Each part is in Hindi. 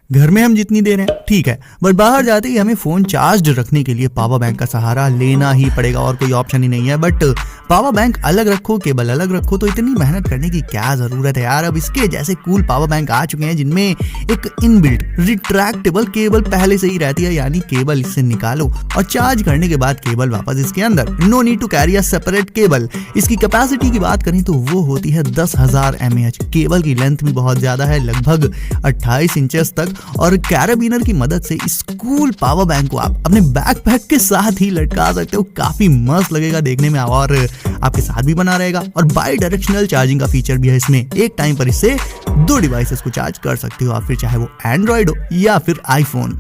घर में हम जितनी देर हैं ठीक है, बट बाहर जाते ही हमें फोन चार्ज रखने के लिए पावर बैंक का सहारा लेना ही पड़ेगा और कोई ऑप्शन ही नहीं है। बट पावर बैंक अलग रखो, केबल अलग रखो, तो इतनी मेहनत करने की क्या जरूरत है यार। अब इसके जैसे कूल पावर बैंक आ चुके हैं जिनमें एक इनबिल्ट रिट्रैक्टेबल केबल पहले से ही रहती है, यानी केबल इससे निकालो और चार्ज करने के बाद केबल वापस इसके अंदर। No need to carry a separate cable. इसकी कैपेसिटी की बात करें तो वो होती है 10,000 mAh। केबल की लेंथ भी बहुत ज्यादा है, लगभग 28 इंचेस तक, और कैराबिनर की मदद से इस कूल पावर बैंक को आप अपने बैकपैक के साथ ही लटका सकते हो। काफी मस्त लगेगा देखने में और आपके साथ भी बना रहेगा। और बाई डायरेक्शनल चार्जिंग का फीचर भी है इसमें। एक टाइम पर इससे 2 डिवाइसेस को चार्ज कर सकते हो आप, फिर चाहे वो एंड्रॉइड हो या फिर आईफोन।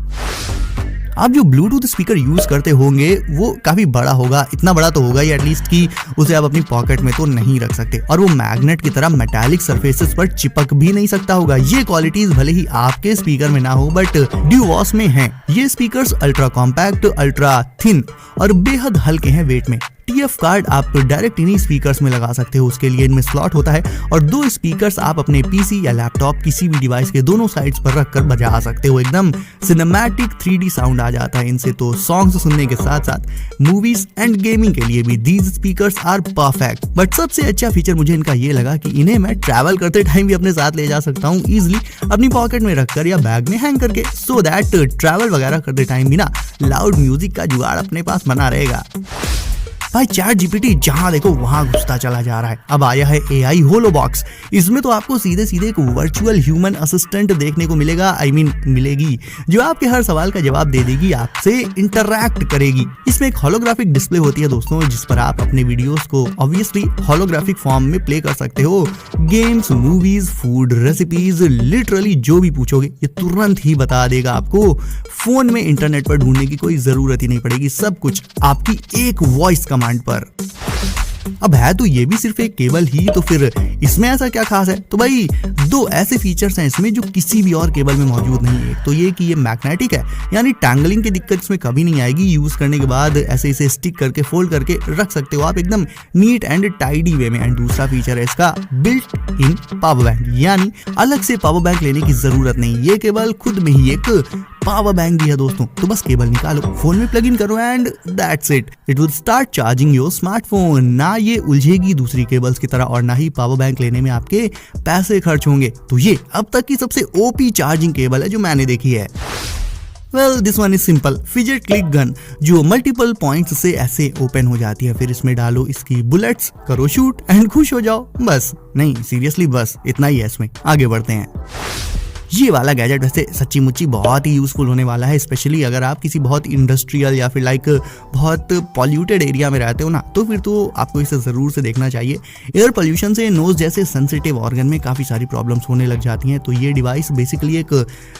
आप जो ब्लूटूथ स्पीकर यूज करते होंगे वो काफी बड़ा होगा, इतना बड़ा तो होगा ही एटलीस्ट कि उसे आप अपनी पॉकेट में तो नहीं रख सकते, और वो मैग्नेट की तरह मेटालिक सरफेसेस पर चिपक भी नहीं सकता होगा। ये क्वालिटीज भले ही आपके स्पीकर में ना हो बट ड्यूवॉस में हैं। ये speakers ultra compact, ultra thin और बेहद हल्के हैं वेट में। TF कार्ड आप डायरेक्ट इन्हीं स्पीकर्स में लगा सकते हो, उसके लिए इनमें स्लॉट होता है, और 2 स्पीकर्स आप अपने पीसी या लैपटॉप किसी भी डिवाइस के दोनों साइड्स पर रखकर बजा सकते हो। एकदम सिनेमैटिक 3D साउंड आ जाता है इनसे, तो सॉन्ग्स सुनने के साथ साथ मूवीज एंड गेमिंग के लिए भी these speakers are perfect. But सबसे अच्छा फीचर मुझे इनका ये लगा कि इन्हें मैं ट्रैवल करते टाइम भी अपने साथ ले जा सकता हूँ इजिली, अपनी पॉकेट में रखकर या बैग में हैंग करके, सो दैट ट्रैवल वगैरह करते टाइम भी ना लाउड म्यूजिक का जुगाड़ अपने पास बना रहेगा। भाई ChatGPT जहां देखो वहां घुसता चला जा रहा है। अब आया है AI होलो बॉक्स। इसमें तो आपको सीधे सीधे एक वर्चुअल ह्यूमन असिस्टेंट देखने को मिलेगा, मिलेगी, जो आपके हर सवाल का जवाब दे देगी, आपसे इंटरैक्ट करेगी। इसमें एक होलोग्राफिक डिस्प्ले होती है दोस्तों, जिस पर आप अपने वीडियोस को ऑब्वियसली होलोग्राफिक फॉर्म में प्ले कर सकते हो। Games, movies, food recipes, literally जो भी पूछोगे ये तुरंत ही बता देगा आपको। फोन में इंटरनेट पर ढूंढने की कोई जरूरत ही नहीं पड़ेगी, सब कुछ आपकी एक वॉइस कमांड पर। अब है तो ये भी सिर्फ एक केबल ही, तो फिर इसमें ऐसा क्या खास है? तो भाई 2 ऐसे फीचर्स हैं इसमें जो किसी भी और केबल में मौजूद नहीं है। तो ये कि ये मैग्नेटिक है, यानी टैंगलिंग की दिक्कत इसमें कभी नहीं आएगी। यूज करने के बाद ऐसे इसे स्टिक करके फोल्ड करके रख सकते हो आप एकदम नीट एंड टाइडी वे में। एंड दूसरा फीचर है इसका बिल्ट इन पावर बैंक, यानी अलग से पावर बैंक लेने की जरूरत नहीं। ये केबल खुद में ही एक पावर बैंक भी है दोस्तों। तो बस केबल निकालो, फोन में प्लग इन करो and that's it, it will start charging your smartphone. ना ये उलझेगी दूसरी केबल्स की तरह और ना ही पावर बैंक लेने में आपके पैसे खर्च होंगे। तो ये अब तक की सबसे ओपी चार्जिंग केबल है जो मैंने देखी है। Well this one is simple fidget click gun, जो मल्टीपल पॉइंट्स से ऐसे ओपन हो जाती है। फिर इसमें डालो इसकी बुलेट्स, करो शूट एंड खुश हो जाओ। बस नहीं, सीरियसली बस इतना ही है इसमें। आगे बढ़ते हैं। ये वाला गैजेट वैसे सच्ची मुच्ची बहुत ही यूजफुल होने वाला है, स्पेशली अगर आप किसी बहुत इंडस्ट्रियल या फिर बहुत पॉल्यूटेड एरिया में रहते हो ना, तो फिर तो आपको इसे जरूर से देखना चाहिए। एयर पोल्यूशन से नोज जैसे सेंसिटिव ऑर्गन में काफी सारी प्रॉब्लम्स होने लग जाती हैं। तो ये डिवाइस बेसिकली एक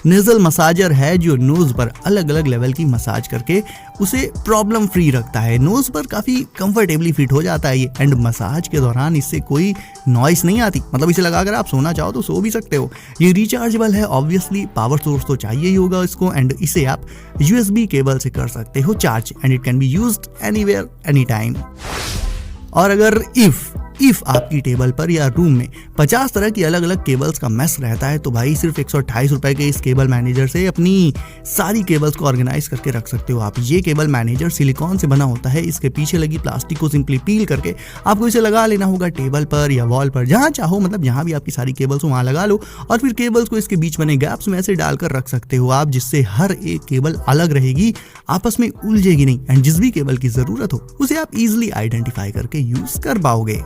नेजल मसाजर है जो नोज पर अलग अलग लेवल की मसाज करके उसे प्रॉब्लम फ्री रखता है। नोज पर काफी कंफर्टेबली फिट हो जाता है ये, एंड मसाज के दौरान इससे कोई नॉइस नहीं आती, मतलब इसे लगाकर आप सोना चाहो तो सो भी सकते हो। ये रिचार्जेबल है, ऑब्वियसली पावर सोर्स तो चाहिए ही होगा इसको, एंड इसे आप USB केबल से कर सकते हो charge, and it can be used anywhere any time. और अगर इफ आपकी टेबल पर या रूम में 50 तरह की अलग अलग केबल्स का मेस रहता है, तो भाई सिर्फ 128 रुपए के इस केबल मैनेजर से अपनी सारी केबल्स को ऑर्गेनाइज करके रख सकते हो आप। ये केबल मैनेजर सिलिकॉन से बना होता है। इसके पीछे लगी प्लास्टिक को सिंपली पील करके आपको इसे लगा लेना होगा टेबल पर या वॉल पर, जहां चाहो, मतलब जहां भी आपकी सारी केबल्स हो वहां लगा लो, और फिर केबल्स को इसके बीच बने गैप्स में ऐसे डालकर रख सकते हो आप, जिससे हर एक केबल अलग रहेगी, आपस में उलझेगी नहीं, एंड जिस भी केबल की जरूरत हो उसे आप इजिली आइडेंटिफाई करके यूज कर पाओगे।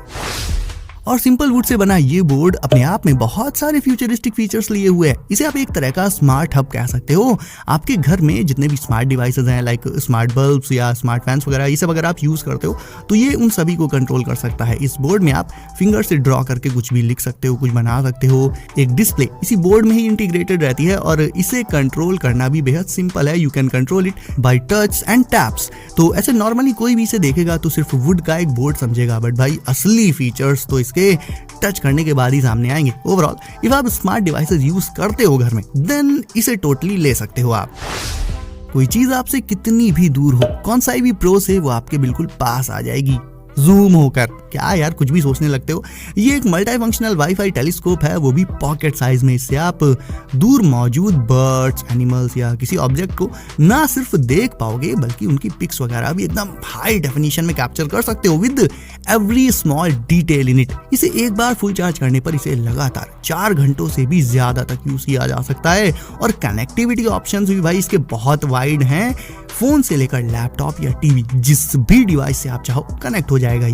और सिंपल वुड से बना ये बोर्ड अपने आप में बहुत सारे फ्यूचरिस्टिक फीचर्स लिए हुए है। इसे आप एक तरह का स्मार्ट हब कह सकते हो। आपके घर में जितने भी स्मार्ट डिवाइसेस हैं, लाइक स्मार्ट बल्ब्स या स्मार्ट फैंस वगैरह, ये सब अगर आप यूज करते हो तो ये उन सभी को कंट्रोल कर सकता है। इस बोर्ड में आप फिंगर से ड्रॉ करके कुछ भी लिख सकते हो, कुछ बना सकते हो। एक डिस्प्ले इसी बोर्ड में ही इंटीग्रेटेड रहती है और इसे कंट्रोल करना भी बेहद सिंपल है। You can control it by touch and taps. तो ऐसे नॉर्मली कोई भी इसे देखेगा तो सिर्फ वुड का एक बोर्ड समझेगा, बट भाई असली फीचर्स तो इसके टच करने के बाद ही सामने आएंगे। ओवरऑल इफ आप स्मार्ट डिवाइसेस यूज करते हो घर में, देन इसे टोटली ले सकते हो आप। कोई चीज आपसे कितनी भी दूर हो, कौन सा भी प्रो से वो आपके बिल्कुल पास आ जाएगी जूम होकर। क्या यार कुछ भी सोचने लगते हो। ये एक मल्टी फंक्शनल वाईफाई टेलीस्कोप है, वो भी पॉकेट साइज में। इससे आप दूर मौजूद बर्ड्स, एनिमल्स या किसी ऑब्जेक्ट को ना सिर्फ देख पाओगे बल्कि उनकी पिक्स वगैरह भी एकदम हाई डेफिनेशन में कैप्चर कर सकते हो with every small detail in it. इसे एक बार फुल चार्ज करने पर इसे लगातार 4 घंटों से भी ज्यादा तक यूज किया जा सकता है। और कनेक्टिविटी ऑप्शंस भी भाई इसके बहुत वाइड हैं, फोन से लेकर लैपटॉप या टीवी जिस भी डिवाइस से आप चाहो कनेक्ट हो जाएगा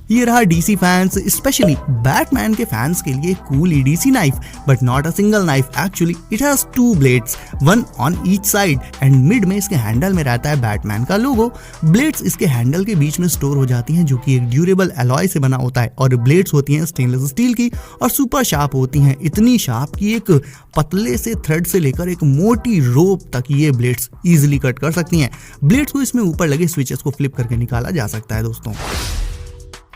ये रहा डीसी फैंस, स्पेशली बैटमैन के फैंस के लिए cool EDC knife, but not a single knife. Actually it has 2 blades, 1 on each side, and mid में इसके हैंडल में रहता है बैटमैन का लोगो। ब्लेड्स इसके हैंडल के बीच में स्टोर हो जाती हैं, जो कि एक ड्यूरेबल अलॉय से बना होता है, और ब्लेड्स होती हैं स्टेनलेस स्टील की और सुपर शार्प होती हैं, इतनी शार्प कि एक पतले से थ्रेड से लेकर एक मोटी रोप तक ये ब्लेड्स इजीली कट कर सकती हैं। ब्लेड्स को इसमें ऊपर लगे स्विचेस को फ्लिप करके निकाला जा सकता है दोस्तों।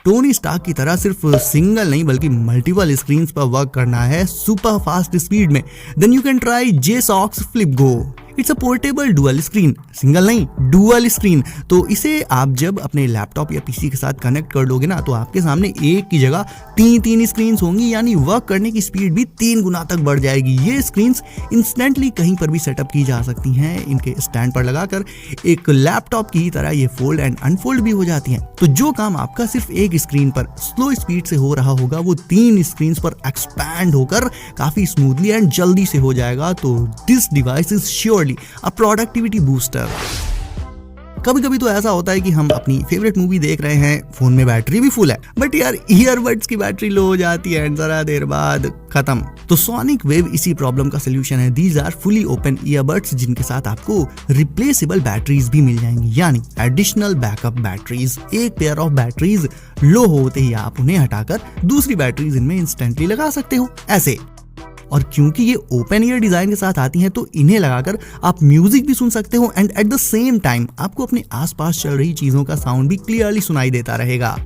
टोनी स्टार्क की तरह सिर्फ सिंगल नहीं बल्कि मल्टीपल स्क्रीन्स पर वर्क करना है सुपर फास्ट स्पीड में, then you can try JSOX Flip Go। It's a portable dual screen, single नहीं डुअल स्क्रीन। तो इसे आप जब अपने लैपटॉप या पीसी के साथ कनेक्ट कर लोगे ना, तो आपके सामने एक की जगह 3 स्क्रीन होंगी, यानी वर्क करने की स्पीड भी 3 गुना तक बढ़ जाएगी। ये स्क्रीन इंस्टेंटली कहीं पर भी सेटअप की जा सकती हैं, इनके स्टैंड पर लगाकर एक लैपटॉप की तरह ये फोल्ड एंड अनफोल्ड भी हो जाती हैं। तो जो काम आपका सिर्फ एक स्क्रीन पर स्लो स्पीड से हो रहा होगा, वो 3 स्क्रीन पर एक्सपैंड होकर काफी स्मूथली एंड जल्दी से हो जाएगा। तो this device is surely a productivity booster. कभी कभी तो ऐसा होता है कि हम अपनी फेवरेट मूवी देख रहे हैं, फोन में बैटरी भी फुल है, बट यार ईयरबड्स की बैटरी लो हो जाती है एंड जरा देर बाद खत्म। तो सोनिक वेव इसी प्रॉब्लम का सोल्यूशन है। These are fully open earbuds जिनके साथ आपको रिप्लेसेबल बैटरीज भी मिल जाएंगी, यानी एडिशनल बैकअप बैटरीज। एक पेयर ऑफ बैटरीज लो होते ही आप उन्हें हटाकर दूसरी बैटरीज इनमें इंस्टेंटली लगा सकते हो ऐसे। और क्योंकि ये ओपन ईयर डिजाइन के साथ आती हैं, तो इन्हें लगाकर आप म्यूजिक भी सुन सकते हो and at the same time आपको अपने आसपास चल रही चीजों का साउंड भी क्लियरली सुनाई देता रहेगा।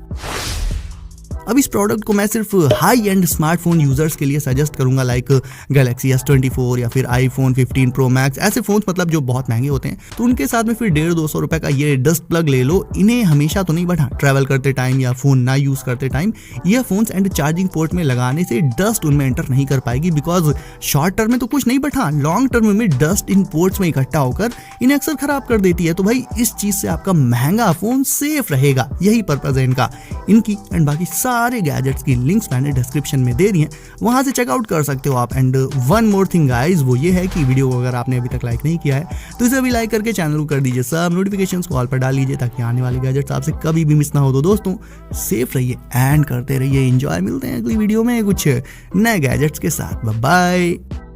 अब इस प्रोडक्ट को मैं सिर्फ हाई एंड स्मार्टफोन यूजर्स के लिए सजेस्ट करूंगा, लाइक गैलेक्सी S24 या फिर iPhone 15 Pro Max, ऐसे फोन्स मतलब जो बहुत महंगे होते हैं। तो उनके साथ में फिर 150-200 रुपए का ये डस्ट प्लग ले लो। इन्हें हमेशा तो नहीं, बट हाँ ट्रैवल करते टाइम या फोन ना यूज करते time earphones and charging port में लगाने से डस्ट उनमें एंटर नहीं कर पाएगी, बिकॉज शॉर्ट टर्म में तो कुछ नहीं, बट हाँ लॉन्ग टर्म में डस्ट इन पोर्ट्स में इकट्ठा होकर इन्हें अक्सर खराब कर देती है। तो भाई इस चीज से आपका महंगा फोन सेफ रहेगा, यही पर्पज है इनका। इनकी एंड बाकी सारे गैजेट्स की लिंक्स मैंने डिस्क्रिप्शन में दे दी हैं, वहां से चेकआउट कर सकते हो आप। And one more thing guys, वो ये है कि वीडियो को अगर आपने अभी तक लाइक नहीं किया है तो इसे अभी लाइक करके चैनल को कर दीजिए, सब नोटिफिकेशंस को ऑल पर डाल लीजिए ताकि आने वाले गैजेट्स आपसे कभी भी मिस ना हो। तो दोस्तों सेफ रहिए एंड करते रहिए एंजॉय। मिलते हैं अगली वीडियो में कुछ नए गैजेट्स के साथ। Bye bye.